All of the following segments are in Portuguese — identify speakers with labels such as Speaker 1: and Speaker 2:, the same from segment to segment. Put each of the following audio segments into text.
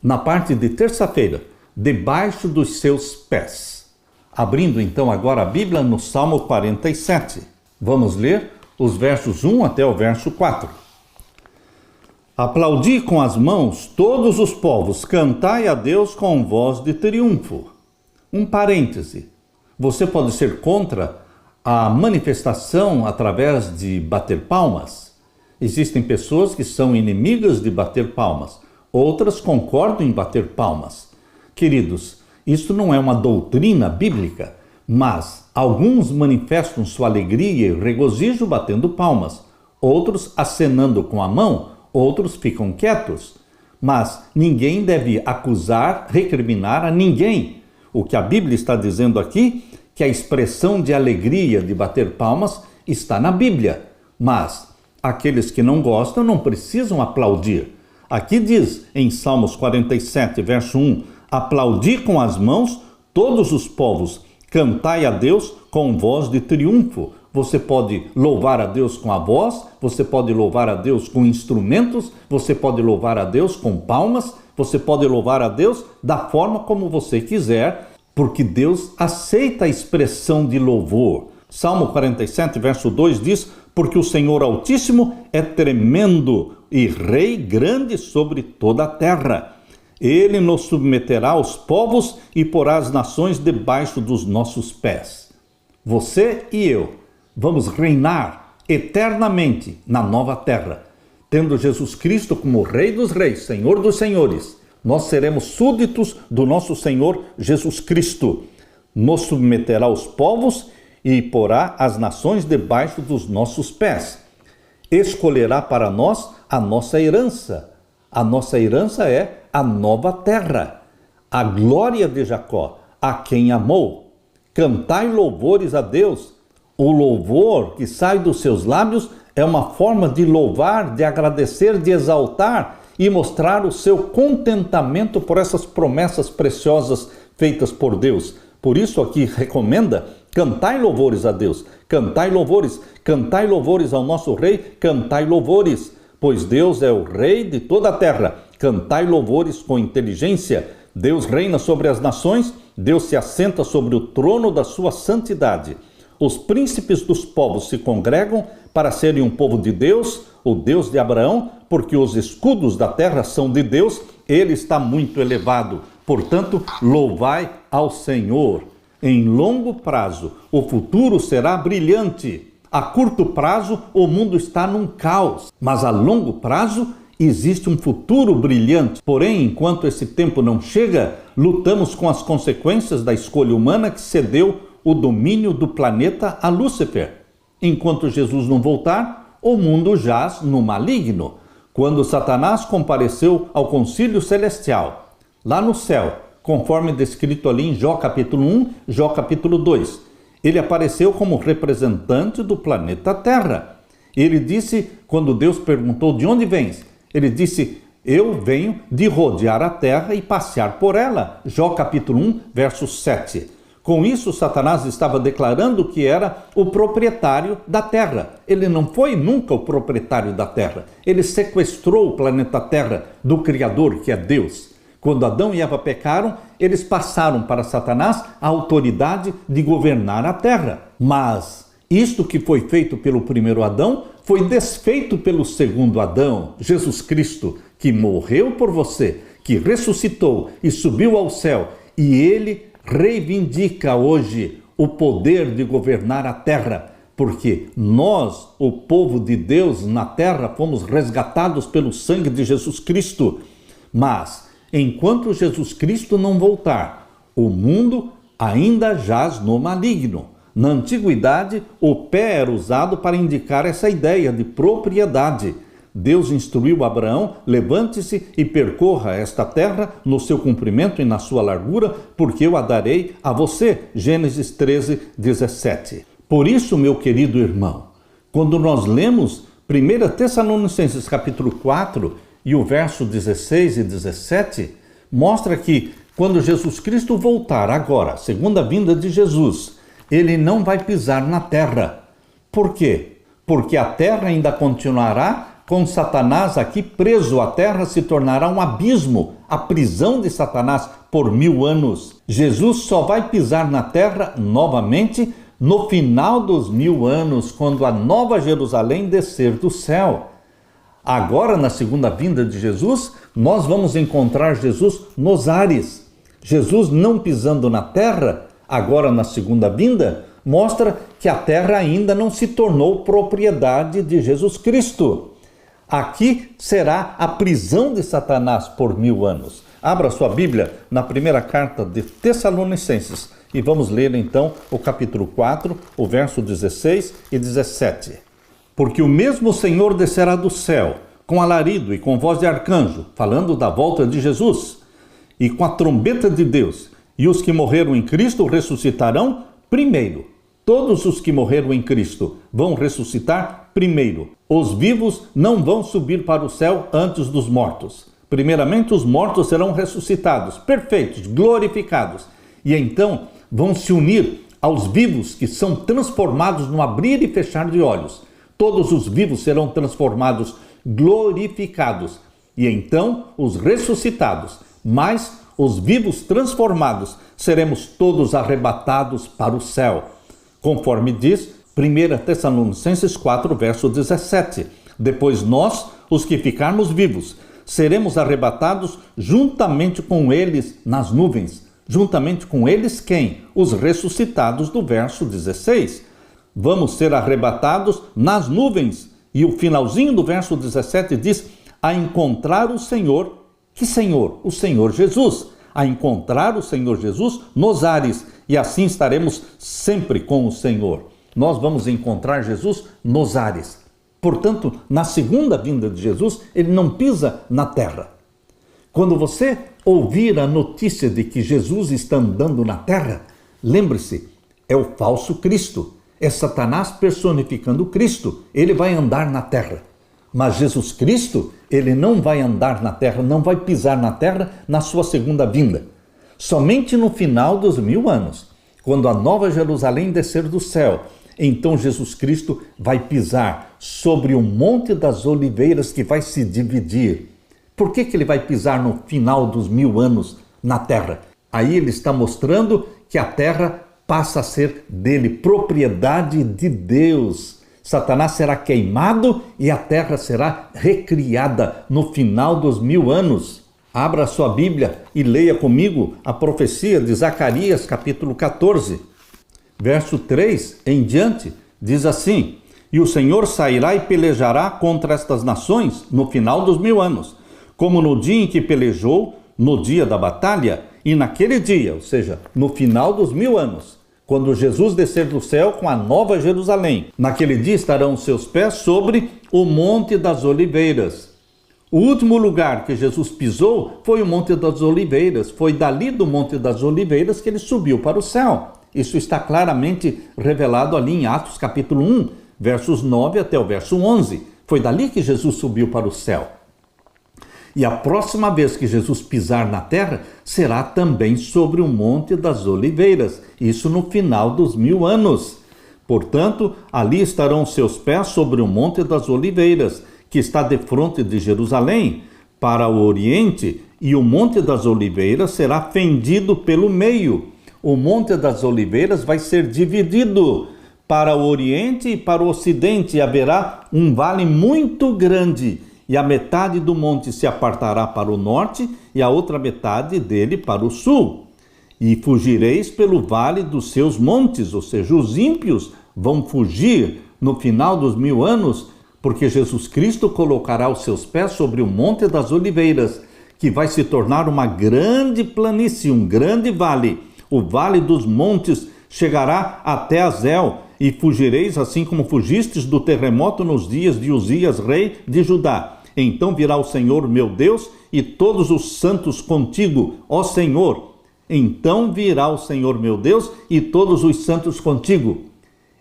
Speaker 1: na parte de terça-feira, debaixo dos seus pés. Abrindo então agora a Bíblia no Salmo 47. Vamos ler os versos 1 até o verso 4. Aplaudi com as mãos todos os povos, cantai a Deus com voz de triunfo. Um parêntese. Você pode ser contra a manifestação através de bater palmas? Existem pessoas que são inimigas de bater palmas. Outras concordam em bater palmas. Queridos, isto não é uma doutrina bíblica, mas alguns manifestam sua alegria e regozijo batendo palmas, outros acenando com a mão, outros ficam quietos. Mas ninguém deve acusar, recriminar a ninguém. O que a Bíblia está dizendo aqui, que a expressão de alegria de bater palmas está na Bíblia, mas aqueles que não gostam não precisam aplaudir. Aqui diz em Salmos 47, verso 1, aplaudi com as mãos todos os povos, cantai a Deus com voz de triunfo. Você pode louvar a Deus com a voz, você pode louvar a Deus com instrumentos, você pode louvar a Deus com palmas, você pode louvar a Deus da forma como você quiser, porque Deus aceita a expressão de louvor. Salmo 47, verso 2 diz, porque o Senhor Altíssimo é tremendo e Rei grande sobre toda a terra. Ele nos submeterá aos povos e porá as nações debaixo dos nossos pés. Você e eu vamos reinar eternamente na nova terra, tendo Jesus Cristo como Rei dos Reis, Senhor dos Senhores. Nós seremos súditos do nosso Senhor Jesus Cristo. Nos submeterá aos povos e porá as nações debaixo dos nossos pés. Escolherá para nós a nossa herança. A nossa herança é a nova terra, a glória de Jacó, a quem amou. Cantai louvores a Deus. O louvor que sai dos seus lábios é uma forma de louvar, de agradecer, de exaltar e mostrar o seu contentamento por essas promessas preciosas feitas por Deus. Por isso aqui recomenda, cantai louvores a Deus, cantai louvores ao nosso Rei, cantai louvores, pois Deus é o Rei de toda a terra. Cantai louvores com inteligência. Deus reina sobre as nações, Deus se assenta sobre o trono da sua santidade. Os príncipes dos povos se congregam para serem um povo de Deus, o Deus de Abraão, porque os escudos da terra são de Deus, ele está muito elevado. Portanto, louvai ao Senhor. Em longo prazo, o futuro será brilhante. A curto prazo, o mundo está num caos, mas a longo prazo existe um futuro brilhante. Porém, enquanto esse tempo não chega, lutamos com as consequências da escolha humana que cedeu o domínio do planeta a Lúcifer. Enquanto Jesus não voltar, o mundo jaz no maligno. Quando Satanás compareceu ao concílio celestial, lá no céu, conforme descrito ali em Jó capítulo 1, Jó capítulo 2, ele apareceu como representante do planeta Terra. Ele disse, quando Deus perguntou, de onde vens? Ele disse, eu venho de rodear a terra e passear por ela. Jó capítulo 1, verso 7. Com isso, Satanás estava declarando que era o proprietário da terra. Ele não foi nunca o proprietário da terra. Ele sequestrou o planeta Terra do Criador, que é Deus. Quando Adão e Eva pecaram, eles passaram para Satanás a autoridade de governar a terra. Mas isto que foi feito pelo primeiro Adão foi desfeito pelo segundo Adão, Jesus Cristo, que morreu por você, que ressuscitou e subiu ao céu, e ele reivindica hoje o poder de governar a terra, porque nós, o povo de Deus na terra, fomos resgatados pelo sangue de Jesus Cristo. Mas, enquanto Jesus Cristo não voltar, o mundo ainda jaz no maligno. Na antiguidade, o pé era usado para indicar essa ideia de propriedade. Deus instruiu Abraão, levante-se e percorra esta terra no seu comprimento e na sua largura, porque eu a darei a você. Gênesis 13, 17. Por isso, meu querido irmão, quando nós lemos 1 Tessalonicenses capítulo 4 e o verso 16 e 17, mostra que quando Jesus Cristo voltar agora, segunda vinda de Jesus, ele não vai pisar na terra. Por quê? Porque a terra ainda continuará Com Satanás aqui preso, a terra se tornará um abismo, a prisão de Satanás por 1000 anos. Jesus só vai pisar na terra novamente no final dos 1000 anos, quando a nova Jerusalém descer do céu. Agora, na segunda vinda de Jesus, nós vamos encontrar Jesus nos ares. Jesus não pisando na terra, agora na segunda vinda, mostra que a terra ainda não se tornou propriedade de Jesus Cristo. Aqui será a prisão de Satanás por 1000 anos. Abra sua Bíblia na primeira carta de Tessalonicenses e vamos ler então o capítulo 4, o verso 16 e 17. Porque o mesmo Senhor descerá do céu, com alarido e com voz de arcanjo, falando da volta de Jesus, e com a trombeta de Deus, e os que morreram em Cristo ressuscitarão primeiro. Todos os que morreram em Cristo vão ressuscitar primeiro. Os vivos não vão subir para o céu antes dos mortos. Primeiramente, os mortos serão ressuscitados, perfeitos, glorificados. E então vão se unir aos vivos que são transformados no abrir e fechar de olhos. Todos os vivos serão transformados, glorificados. E então os ressuscitados, mais os vivos transformados, seremos todos arrebatados para o céu. Conforme diz 1 Tessalonicenses 4, verso 17. Depois nós, os que ficarmos vivos, seremos arrebatados juntamente com eles nas nuvens. Juntamente com eles quem? Os ressuscitados do verso 16. Vamos ser arrebatados nas nuvens. E o finalzinho do verso 17 diz, a encontrar o Senhor. Que Senhor? O Senhor Jesus. A encontrar o Senhor Jesus nos ares. E assim estaremos sempre com o Senhor. Nós vamos encontrar Jesus nos ares. Portanto, na segunda vinda de Jesus, ele não pisa na terra. Quando você ouvir a notícia de que Jesus está andando na terra, lembre-se, é o falso Cristo. É Satanás personificando Cristo. Ele vai andar na terra. Mas Jesus Cristo, ele não vai andar na terra, não vai pisar na terra na sua segunda vinda. Somente no final dos 1000 anos, quando a nova Jerusalém descer do céu, então Jesus Cristo vai pisar sobre o Monte das Oliveiras que vai se dividir. Por que ele vai pisar no final dos 1000 anos na terra? Aí ele está mostrando que a terra passa a ser dele, propriedade de Deus. Satanás será queimado e a terra será recriada no final dos 1000 anos. Abra a sua Bíblia e leia comigo a profecia de Zacarias, capítulo 14, verso 3 em diante. Diz assim, e o Senhor sairá e pelejará contra estas nações no final dos 1000 anos, como no dia em que pelejou, no dia da batalha, e naquele dia, ou seja, no final dos 1000 anos, quando Jesus descer do céu com a nova Jerusalém. Naquele dia estarão seus pés sobre o Monte das Oliveiras. O último lugar que Jesus pisou foi o Monte das Oliveiras. Foi dali do Monte das Oliveiras que ele subiu para o céu. Isso está claramente revelado ali em Atos capítulo 1, versos 9 até o verso 11. Foi dali que Jesus subiu para o céu. E a próxima vez que Jesus pisar na terra, será também sobre o Monte das Oliveiras. Isso no final dos 1000 anos. Portanto, ali estarão seus pés sobre o Monte das Oliveiras, que está defronte de Jerusalém, para o oriente, e o Monte das Oliveiras será fendido pelo meio. O Monte das Oliveiras vai ser dividido para o oriente e para o ocidente. Haverá um vale muito grande, e a metade do monte se apartará para o norte, e a outra metade dele para o sul. E fugireis pelo vale dos seus montes, ou seja, os ímpios vão fugir no final dos 1000 anos, porque Jesus Cristo colocará os seus pés sobre o Monte das Oliveiras, que vai se tornar uma grande planície, um grande vale. O vale dos montes chegará até Azel, e fugireis assim como fugistes do terremoto nos dias de Uzias, rei de Judá. Então virá o Senhor meu Deus e todos os santos contigo, ó Senhor. Então virá o Senhor meu Deus e todos os santos contigo.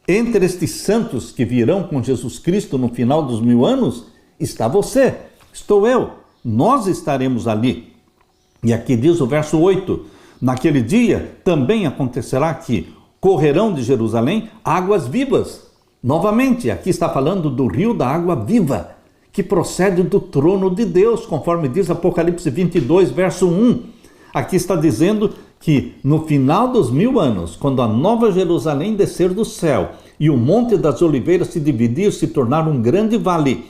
Speaker 1: Entre estes santos que virão com Jesus Cristo no final dos 1000 anos, está você, estou eu, nós estaremos ali. E aqui diz o verso 8, naquele dia também acontecerá que correrão de Jerusalém águas vivas. Novamente, aqui está falando do rio da água viva, que procede do trono de Deus, conforme diz Apocalipse 22, verso 1. Aqui está dizendo que no final dos 1000 anos, quando a nova Jerusalém descer do céu e o Monte das Oliveiras se dividir, se tornar um grande vale,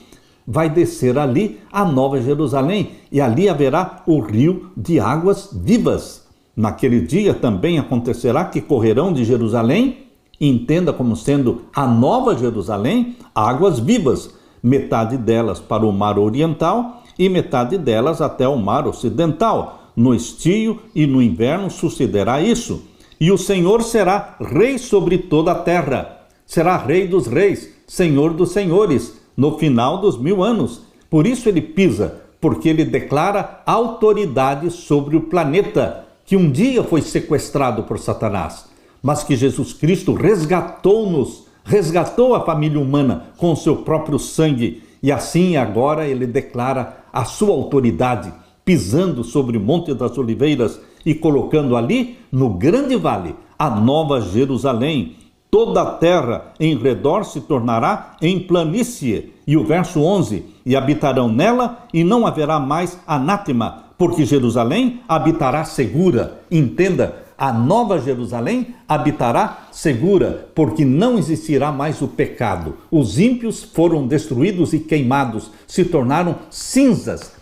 Speaker 1: vai descer ali a nova Jerusalém e ali haverá o rio de águas vivas. Naquele dia também acontecerá que correrão de Jerusalém, entenda como sendo a nova Jerusalém, águas vivas, metade delas para o mar oriental e metade delas até o mar ocidental. No estio e no inverno sucederá isso. E o Senhor será rei sobre toda a terra. Será rei dos reis, senhor dos senhores, no final dos 1000 anos. Por isso ele pisa, porque ele declara autoridade sobre o planeta, que um dia foi sequestrado por Satanás, mas que Jesus Cristo resgatou-nos, resgatou a família humana com o seu próprio sangue, e assim agora ele declara a sua autoridade, pisando sobre o Monte das Oliveiras e colocando ali, no grande vale, a nova Jerusalém. Toda a terra em redor se tornará em planície. E o verso 11, e habitarão nela e não haverá mais anátema, porque Jerusalém habitará segura. Entenda, a nova Jerusalém habitará segura, porque não existirá mais o pecado. Os ímpios foram destruídos e queimados, se tornaram cinzas.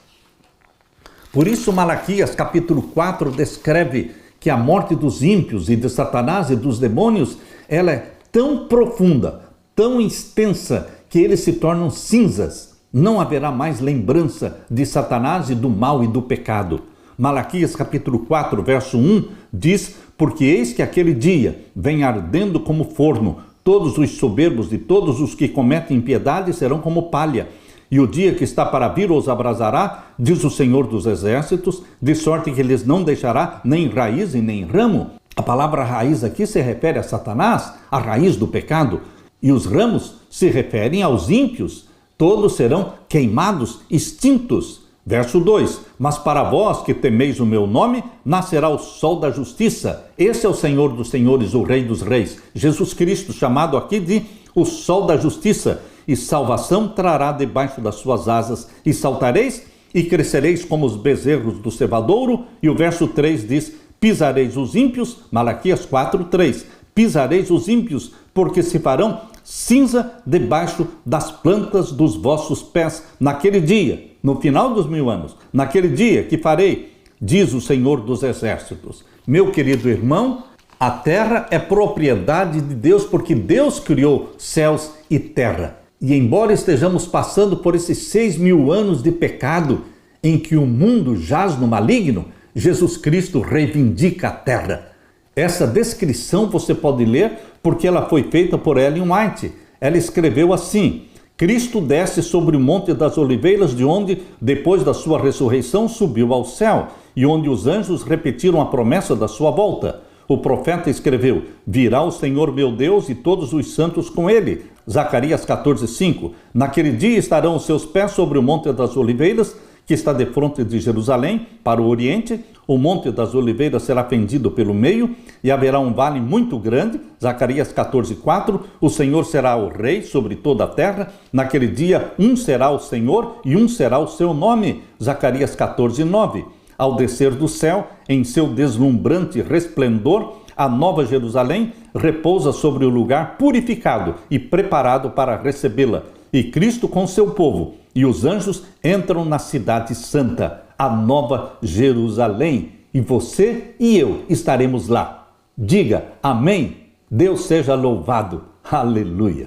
Speaker 1: Por isso Malaquias capítulo 4 descreve que a morte dos ímpios e de Satanás e dos demônios, ela é tão profunda, tão extensa, que eles se tornam cinzas. Não haverá mais lembrança de Satanás e do mal e do pecado. Malaquias capítulo 4, verso 1 diz: porque eis que aquele dia vem ardendo como forno, todos os soberbos e todos os que cometem impiedade serão como palha. E o dia que está para vir os abrasará, diz o Senhor dos Exércitos, de sorte que lhes não deixará nem raiz e nem ramo. A palavra raiz aqui se refere a Satanás, a raiz do pecado, e os ramos se referem aos ímpios. Todos serão queimados, extintos. Verso 2, mas para vós que temeis o meu nome, nascerá o sol da justiça. Esse é o Senhor dos senhores, o Rei dos reis, Jesus Cristo, chamado aqui de o sol da justiça. E salvação trará debaixo das suas asas, e saltareis e crescereis como os bezerros do cevadouro. E o verso 3 diz: pisareis os ímpios, Malaquias 4, 3, pisareis os ímpios, porque se farão cinza debaixo das plantas dos vossos pés, naquele dia, no final dos 1000 anos, naquele dia que farei, diz o Senhor dos Exércitos. Meu querido irmão, a terra é propriedade de Deus, porque Deus criou céus e terra. E embora estejamos passando por esses 6.000 anos de pecado, em que o mundo jaz no maligno, Jesus Cristo reivindica a terra. Essa descrição você pode ler porque ela foi feita por Ellen White. Ela escreveu assim: Cristo desce sobre o Monte das Oliveiras, de onde, depois da sua ressurreição, subiu ao céu, e onde os anjos repetiram a promessa da sua volta. O profeta escreveu: virá o Senhor meu Deus e todos os santos com ele. Zacarias 14:5. Naquele dia estarão os seus pés sobre o Monte das Oliveiras, que está defronte de Jerusalém, para o oriente. O Monte das Oliveiras será fendido pelo meio, e haverá um vale muito grande. Zacarias 14:4. O Senhor será o rei sobre toda a terra. Naquele dia, um será o Senhor e um será o seu nome. Zacarias 14:9. Ao descer do céu, em seu deslumbrante resplendor, a nova Jerusalém repousa sobre o lugar purificado e preparado para recebê-la. E Cristo com seu povo e os anjos entram na cidade santa, a nova Jerusalém. E você e eu estaremos lá. Diga amém. Deus seja louvado. Aleluia.